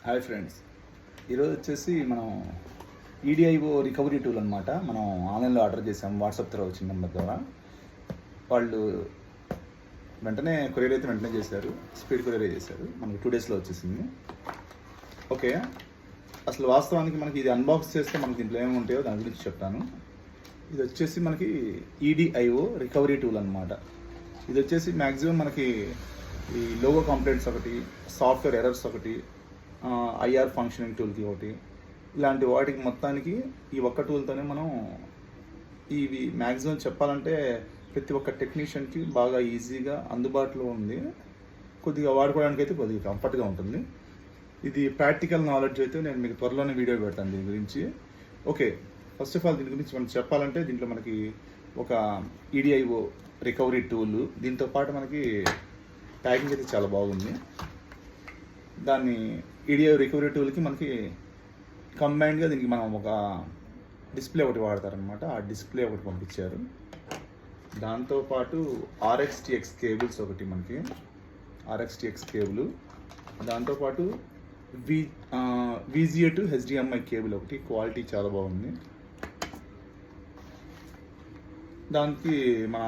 Hi friends, ఈరోజు వచ్చేసి మనం ఈడిఐఓ రికవరీ టూల్ అనమాట. మనం ఆన్లైన్లో ఆర్డర్ చేసాం, వాట్సాప్ ద్వారా వచ్చిన నెంబర్ ద్వారా. వాళ్ళు వెంటనే కొరియర్ అయితే వెంటనే చేశారు, స్పీడ్ కొరియర్ చేశారు. మనకి 2 డేస్లో వచ్చేసింది. ఓకే, అసలు వాస్తవానికి మనకి ఇది అన్బాక్స్ చేస్తే మనకి దీంట్లో ఏమి ఉంటాయో దాని గురించి చెప్తాను. ఇది వచ్చేసి మనకి ఈడిఐఓ రికవరీ టూల్ అనమాట. ఇది వచ్చేసి మ్యాక్సిమం మనకి ఈ లోగో కంప్లైంట్స్ ఒకటి, సాఫ్ట్వేర్ ఎర్రర్స్ ఒకటి, ఐఆర్ ఫంక్షనింగ్ టూల్కి ఒకటి, ఇలాంటి వాటికి మొత్తానికి ఈ ఒక్క టూల్తోనే మనం ఇవి మ్యాక్సిమం చెప్పాలంటే ప్రతి ఒక్క టెక్నీషియన్కి బాగా ఈజీగా అందుబాటులో ఉంది. కొద్దిగా వాడుకోవడానికి అయితే కొద్దిగా కంఫర్ట్గా ఉంటుంది. ఇది ప్రాక్టికల్ నాలెడ్జ్ అయితే నేను మీకు త్వరలోనే వీడియో పెడతాను దీని గురించి. ఓకే, ఫస్ట్ ఆఫ్ ఆల్ దీని గురించి మనం చెప్పాలంటే దీంట్లో మనకి ఒక ఈడిఐఓ రికవరీ టూల్, దీంతో పాటు మనకి ప్యాకింగ్ అయితే చాలా బాగుంది. దాన్ని ఈడిఐఓ రికవరీ టూల్కి మనకి కంబైన్డ్గా దీనికి మనం ఒక డిస్ప్లే ఒకటి వాడతారనమాట. ఆ డిస్ప్లే ఒకటి పంపించారు. దాంతోపాటు RxTX కేబుల్స్ ఒకటి, మనకి RxTX కేబుల్, దాంతోపాటు VGA to HDMI కేబుల్ ఒకటి. క్వాలిటీ చాలా బాగుంది. దానికి మన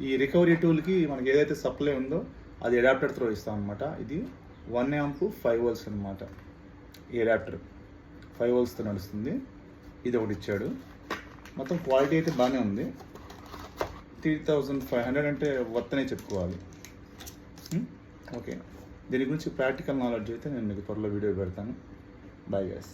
ఈ రికవరీ టూల్కి మనకి ఏదైతే సప్లై ఉందో అది అడాప్టర్ త్రో ఇస్తాం అనమాట. ఇది 1 amp 5 volts అనమాట. ఈ అడాప్టర్ 5 voltsతో నడుస్తుంది. ఇది ఒకటి ఇచ్చాడు. మొత్తం క్వాలిటీ అయితే బాగానే ఉంది. 3500 అంటే వర్తనే చెప్పుకోవాలి. ఓకే, దీని గురించి ప్రాక్టికల్ నాలెడ్జ్ అయితే నేను మీకు త్వరలో వీడియో పెడతాను. Bye guys.